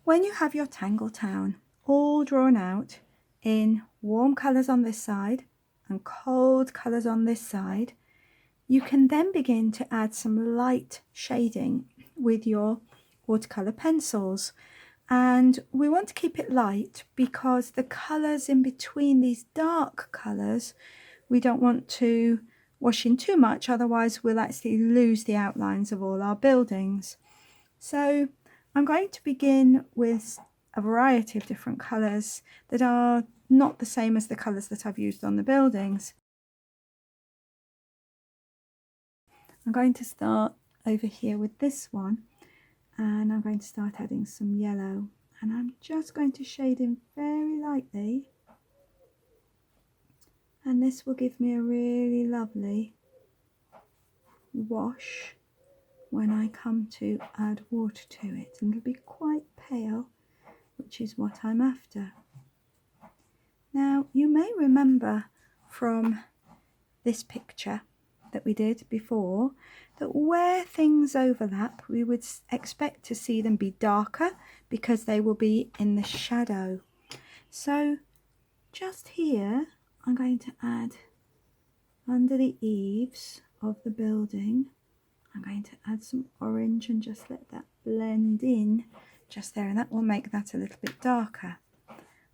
When you have your Tangle Town all drawn out in warm colours on this side and cold colours on this side, you can then begin to add some light shading with your watercolour pencils. And we want to keep it light because the colours in between these dark colours, we don't want to wash in too much, otherwise we'll actually lose the outlines of all our buildings. So I'm going to begin with a variety of different colours that are not the same as the colours that I've used on the buildings. I'm going to start over here with this one, and I'm going to start adding some yellow, and I'm just going to shade in very lightly, and this will give me a really lovely wash when I come to add water to it, and it'll be quite pale, which is what I'm after. Now you may remember from this picture that we did before that where things overlap we would expect to see them be darker because they will be in the shadow. So just here I'm going to add under the eaves of the building, I'm going to add some orange and just let that blend in just there, and that will make that a little bit darker.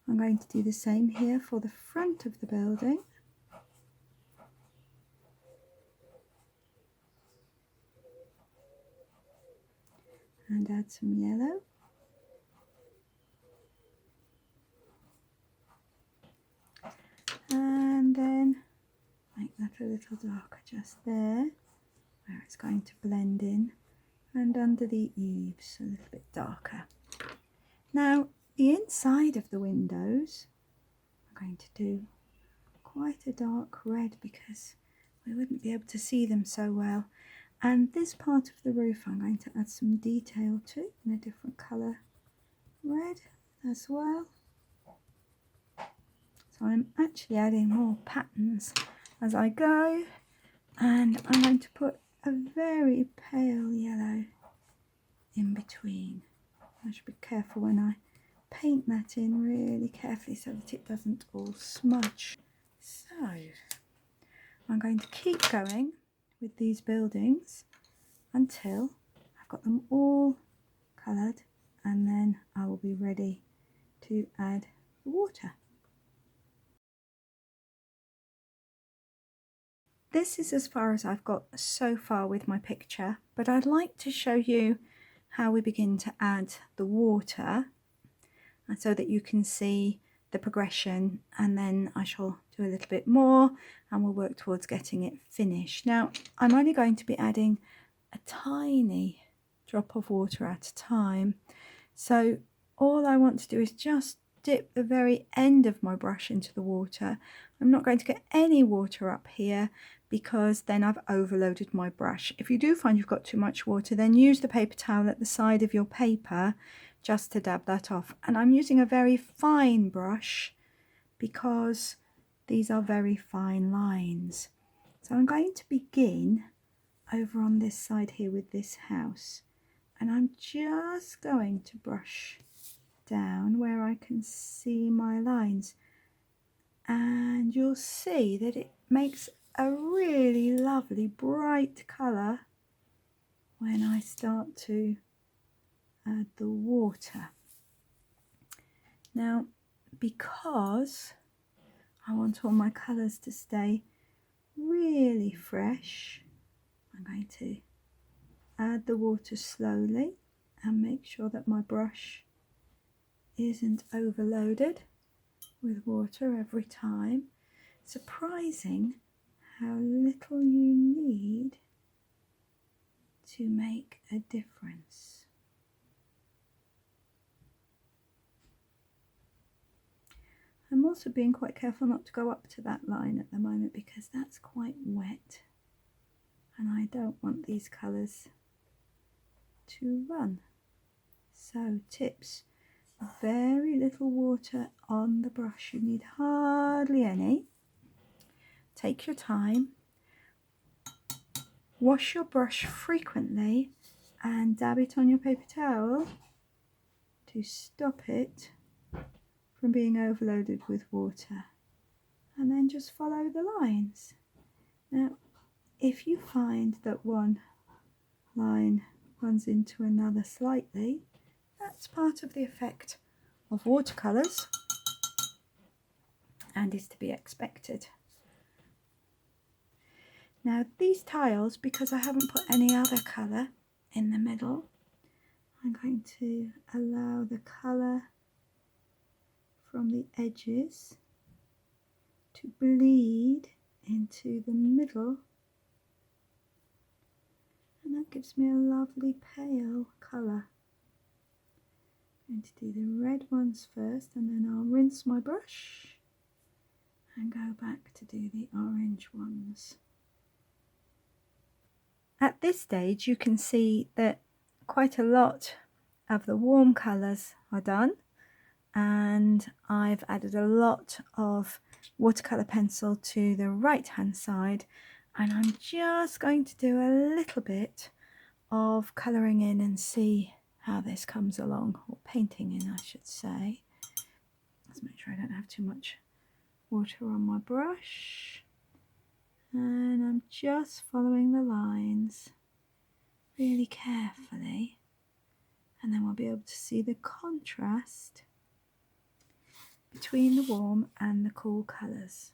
I'm going to do the same here for the front of the building. And add some yellow. And then make that a little darker just there, where it's going to blend in, and under the eaves a little bit darker. Now the inside of the windows I'm going to do quite a dark red because we wouldn't be able to see them so well. And this part of the roof I'm going to add some detail to in a different colour red as well. So I'm actually adding more patterns as I go, and I'm going to put a very pale yellow in between. I should be careful when I paint that in really carefully so that it doesn't all smudge. So I'm going to keep going with these buildings until I've got them all coloured, and then I will be ready to add the water. This is as far as I've got so far with my picture, but I'd like to show you how we begin to add the water, and so that you can see the progression, and then I shall do a little bit more and we'll work towards getting it finished. Now I'm only going to be adding a tiny drop of water at a time, so all I want to do is just dip the very end of my brush into the water. I'm not going to get any water up here because then I've overloaded my brush. If you do find you've got too much water, then use the paper towel at the side of your paper just to dab that off. And I'm using a very fine brush because these are very fine lines. So I'm going to begin over on this side here with this house, and I'm just going to brush down where I can see my lines, and you'll see that it makes a really lovely bright colour when I start to add the water. Now because I want all my colours to stay really fresh, I'm going to add the water slowly and make sure that my brush isn't overloaded with water every time. Surprising how little you need to make a difference. I'm also being quite careful not to go up to that line at the moment because that's quite wet, and I don't want these colours to run. So tips: very little water on the brush, you need hardly any. Take your time, wash your brush frequently and dab it on your paper towel to stop it from being overloaded with water, and then just follow the lines. Now if you find that one line runs into another slightly, that's part of the effect of watercolours and is to be expected. Now these tiles, because I haven't put any other colour in the middle, I'm going to allow the colour from the edges to bleed into the middle, and that gives me a lovely pale colour. I'm going to do the red ones first, and then I'll rinse my brush and go back to do the orange ones. At this stage you can see that quite a lot of the warm colours are done, and I've added a lot of watercolour pencil to the right hand side, and I'm just going to do a little bit of colouring in and see how this comes along, or painting in I should say. Let's make sure I don't have too much water on my brush, and I'm just following the lines really carefully, and then we'll be able to see the contrast between the warm and the cool colours.